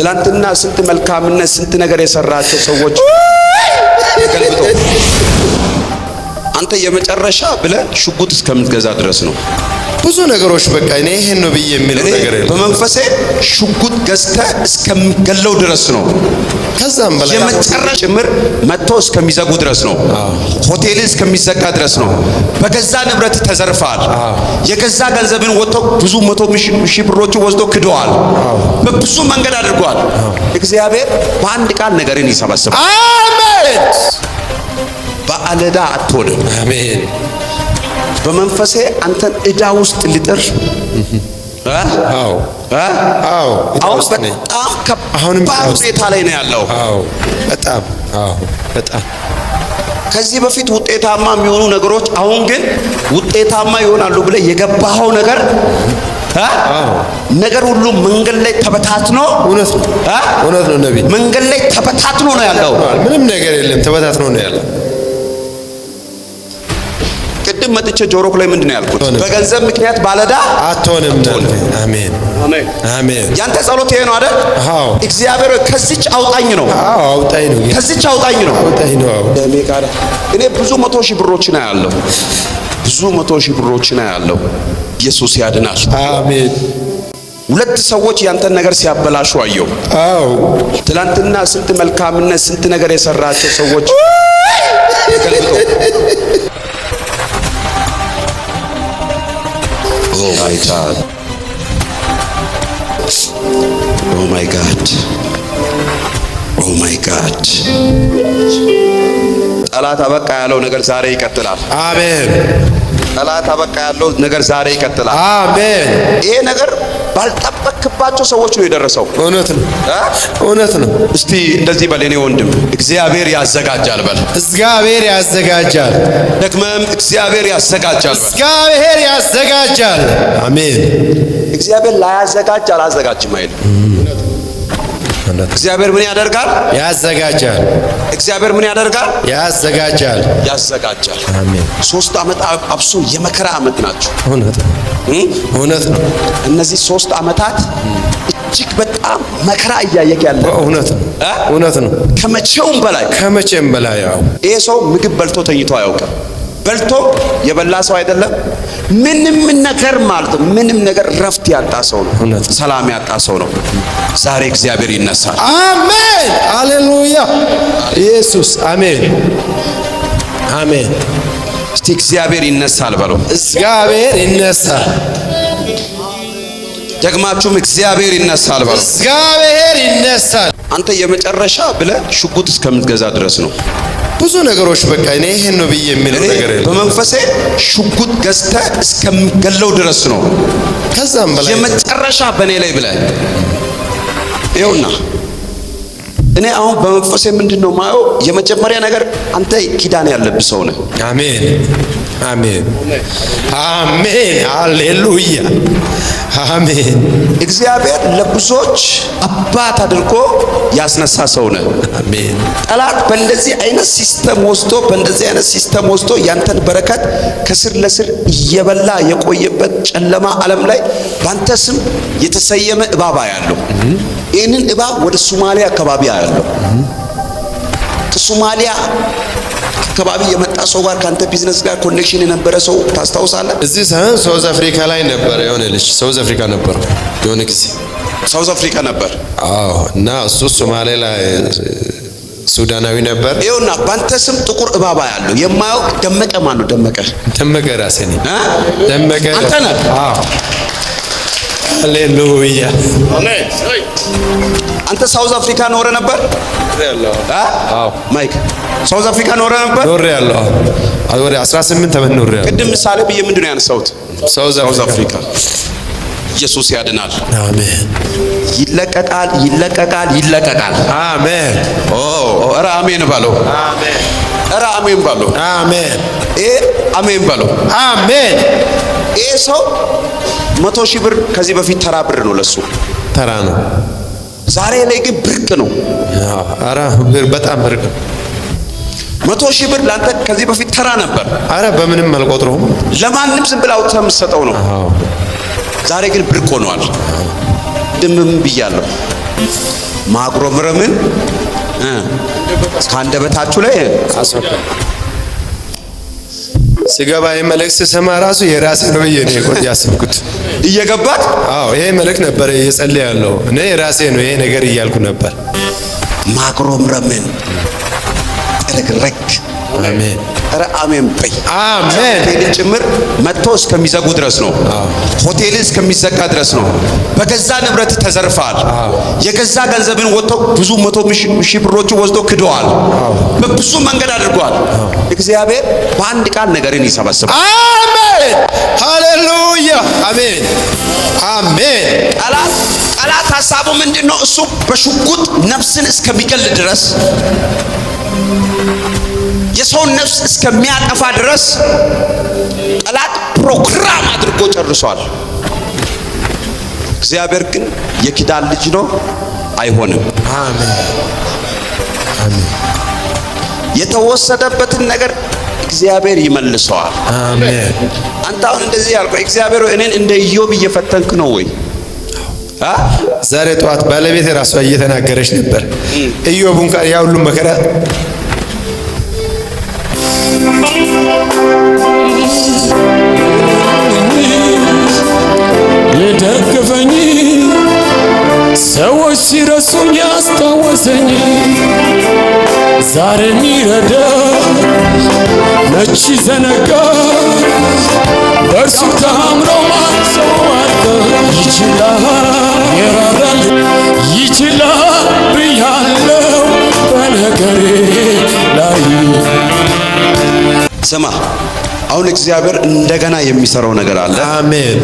ትላንትና ስንት መልካምነት ስንት ነገር የሰራቸው ሰዎች ገልብጦ አንተ የመጨረሻ ብለ ሽጉጥ እስከምትገዛ ድረስ ነው። ብዙ ነገሮች በቃ እኔ ይሄን ነው ብዬ የሚለው ነገር የለም። በመንፈሴ ሽጉጥ ገዝተ እስከምገለው ድረስ ነው። ከዛም በላይ የመጨረሻ ጭምር መጥቶ እስከሚዘጉ ድረስ ነው። ሆቴል እስከሚዘጋ ድረስ ነው። በገዛ ንብረት ተዘርፈዋል። የገዛ ገንዘብን ወጥቶ ብዙ መቶ ሺህ ብሮች ወስዶ ክደዋል። በብዙ መንገድ አድርጓል። እግዚአብሔር በአንድ ቃል ነገርን ይሰበስባል። አሜን። ባለዕዳ አትሆንም። አሜን። በመንፈሴ አንተን ዕዳ ውስጥ ሊጥር አሁን በጣም ከባድ ሁኔታ ላይ ነው ያለው። በጣም ከዚህ በፊት ውጤታማ የሚሆኑ ነገሮች አሁን ግን ውጤታማ ይሆናሉ ብለህ የገባኸው ነገር ሁሉ መንገድ ላይ ተበታትኖ እውነት ነው ነብይ፣ መንገድ ላይ ተበታትኖ ነው ያለው። ምንም ነገር የለም፣ ተበታትኖ ነው ያለው። ቅድም መጥቼ ጆሮክ ላይ ምንድነው ያልኩት? በገንዘብ ምክንያት ባለዕዳ አትሆንም። አሜን አሜን። ያንተ ጸሎት ይሄ ነው አይደል? አዎ። እግዚአብሔር ከዚች አውጣኝ ነው። አዎ አውጣኝ ነው። ከዚች አውጣኝ ነው። አውጣኝ ነው። እኔ ብዙ መቶ ሺህ ብሮች ነው ያለው። ብዙ መቶ ሺህ ብሮች ነው ያለው። ኢየሱስ ያድናል። አሜን። ሁለት ሰዎች ያንተን ነገር ሲያበላሹ አየሁ። አዎ። ትላንትና ስንት መልካምነት ስንት ነገር የሰራቸው ሰዎች ገልብጦ Oh my God. Oh my God. Oh my God. ጠላት አበቃ ያለው ነገር ዛሬ ይቀጥላል። አሜን። ጠላት አበቃ ያለው ነገር ዛሬ ይቀጥላል። አሜን። ይሄ ነገር ባልጠበቅባቸው ሰዎች ነው የደረሰው። እውነት ነው። እውነት ነው። እስቲ እንደዚህ በል የኔ ወንድም፣ እግዚአብሔር ያዘጋጃል በል። እግዚአብሔር ያዘጋጃል። ደግመም እግዚአብሔር ያዘጋጃል በል። እግዚአብሔር ያዘጋጃል። አሜን። እግዚአብሔር ላያዘጋጅ አላዘጋጅም አይደል? እግዚአብሔር ምን ያደርጋል? ያዘጋጃል። እግዚአብሔር ምን ያደርጋል? ያዘጋጃል። ያዘጋጃል። አሜን። 3 ዓመት አብሶ የመከራ ዓመት ናቸው። እውነት ነው። እውነት ነው። እነዚህ 3 ዓመታት እጅግ በጣም መከራ እያየክ ያለ እውነት ነው። እውነት ነው። ከመቼም በላይ ያው ይሄ ሰው ምግብ በልቶ ተኝቶ አያውቅም። በልቶ የበላ ሰው አይደለም። ምንም ነገር ማለት ነው፣ ምንም ነገር ረፍት ያጣ ሰው ነው። ሰላም ያጣ ሰው ነው። ዛሬ እግዚአብሔር ይነሳል። አሜን። ሃሌሉያ ኢየሱስ። አሜን አሜን። እስቲ እግዚአብሔር ይነሳል በለው። እግዚአብሔር ይነሳል። ደግማችሁም እግዚአብሔር ይነሳል በለው። እግዚአብሔር ይነሳል። አንተ የመጨረሻ ብለህ ሽጉጥ እስከምትገዛ ድረስ ነው። ብዙ ነገሮች በቃ እኔ ይሄን ነው ብዬ የሚለው ነገር የለም። በመንፈሴ ሽጉጥ ገዝተ እስከምገለው ድረስ ነው። ከዛም በላይ የመጨረሻ በእኔ ላይ ብለህ ይኸውና፣ እኔ አሁን በመንፈሴ ምንድነው ማየው? የመጀመሪያ ነገር አንተ ኪዳን ያለብህ ሰው ነህ። አሜን አሜን አሜን። ሃሌሉያ አሜን። እግዚአብሔር ለብዙዎች አባት አድርጎ ያስነሳ ሰው ነህ። አሜን። ጠላት በእንደዚህ አይነት ሲስተም ወስዶ ያንተን በረከት ከስር ለስር እየበላ የቆየበት ጨለማ ዓለም ላይ ባንተ ስም የተሰየመ እባብ ያለው ይህንን እባብ ወደ ሶማሊያ አካባቢ ያለው ከሶማሊያ አካባቢ የመጣ ሰው ጋር ካንተ ቢዝነስ ጋር ኮኔክሽን የነበረ ሰው ታስታውሳለህ? እዚህ ሳውዝ አፍሪካ ላይ ነበር የሆነ ልጅ ሳውዝ አፍሪካ ነበር የሆነ ጊዜ ሳውዝ አፍሪካ ነበር። አዎ። እና እሱ ሶማሌ ላይ ሱዳናዊ ነበር። ይኸውና ባንተ ስም ጥቁር እባባ ያለው የማያውቅ ደመቀ። ማን ነው ደመቀ? ራሴ ነኝ። ደመቀ አንተ ነህ? አዎ። ሃሌሉያ አሜን። አንተ ሳውዝ አፍሪካ ኖረ ነበር? አዎ። ማይክ ሳውዝ አፍሪካ ኖረ ነበር? ኖር ያለው ወደ 18 ዓመት ኖር ያለው። ቅድም ምሳሌ ብዬ ምንድነው ያነሳሁት? ሳውዝ አፍሪካ። ኢየሱስ ያድናል። አሜን። ይለቀቃል። አሜን። ኧረ አሜን በለው። አሜን። ኧረ አሜን በለው። አሜን። አሜን በለው። አሜን። ይሄ ሰው 100 ሺህ ብር ከዚህ በፊት ተራ ብር ነው ለሱ፣ ተራ ነው። ዛሬ ላይ ግን ብርቅ ነው። ኧረ በጣም ብርቅ ነው። 100 ሺህ ብር ላንተ ከዚህ በፊት ተራ ነበር። አረ በምንም አልቆጥረውም። ለማንም ዝም ብለህ አውጥተህ የምትሰጠው ነው። ዛሬ ግን ብርቅ ሆኗል። ድምም ብያለሁ። ማጉረምረምን ከአንደበታችሁ ላይ አስወገደ። ሲገባ ይሄ መልእክት ስሰማ ራሱ የራሴ ነው ብዬ ነው ያሰብኩት። እየገባት አዎ ይሄ መልእክት ነበር እየጸለየ ያለው እኔ የራሴ ነው ይሄ ነገር እያልኩ ነበር። ማጉረምረምን ረግረግ አሜን ኧረ አሜን በይ። አሜን። ሆቴልን ጭምር መጥቶ እስከሚዘጉ ድረስ ነው። ሆቴል እስከሚዘጋ ድረስ ነው። በገዛ ንብረት ተዘርፈዋል። የገዛ ገንዘብን ወጥቶ ብዙ መቶ ሺህ ብሮች ወስዶ ክደዋል። በብዙ መንገድ አድርጓል። እግዚአብሔር በአንድ ቃል ነገርን ይሰበስባል። አሜን ሃሌሉያ አሜን አሜን። ጠላት ሐሳቡ ምንድነው? እሱ በሽጉጥ ነፍስን እስከሚገል ድረስ የሰውን ነፍስ እስከሚያጠፋ ድረስ ጠላት ፕሮግራም አድርጎ ጨርሷል። እግዚአብሔር ግን የኪዳን ልጅ ነው፣ አይሆንም። አሜን አሜን። የተወሰደበትን ነገር እግዚአብሔር ይመልሰዋል። አሜን። አንተ አሁን እንደዚህ ያልከው እግዚአብሔር እኔን እንደ ኢዮብ እየፈተንክ ነው ወይ? ዛሬ ጠዋት ባለቤቴ ራሷ እየተናገረች ነበር። ኢዮብ እንኳን ያ ሁሉ መከራ የደገፈኝ ሰዎች ሲረሱኝ ያስታወሰኝ ዛሬ ሚረዳ መች ዘነጋ በእርሱ ተአምኖ ማሰው አለ ይችላል የራራል ይችላል ብያለው በነገሬ ላይ። ስማ አሁን እግዚአብሔር እንደገና የሚሰራው ነገር አለ። አሜን።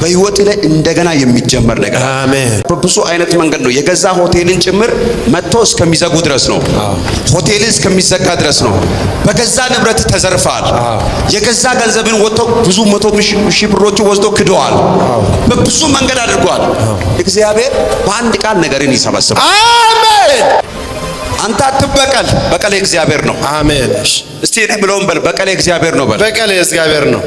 በህይወት ላይ እንደገና የሚጀመር ነገር አሜን። በብዙ አይነት መንገድ ነው። የገዛ ሆቴልን ጭምር መጥቶ እስከሚዘጉ ድረስ ነው። ሆቴል እስከሚዘጋ ድረስ ነው። በገዛ ንብረት ተዘርፈዋል። የገዛ ገንዘብን ወጥቶ ብዙ መቶ ሺህ ብሮች ወስዶ ክደዋል። በብዙ መንገድ አድርጓል። እግዚአብሔር በአንድ ቃል ነገርን ይሰበስባል። አሜን። አንተ አትበቀል፣ በቀል እግዚአብሔር ነው። አሜን። እስቲ እኔ ብለውም በል በቀል እግዚአብሔር ነው በል። በቀል እግዚአብሔር ነው።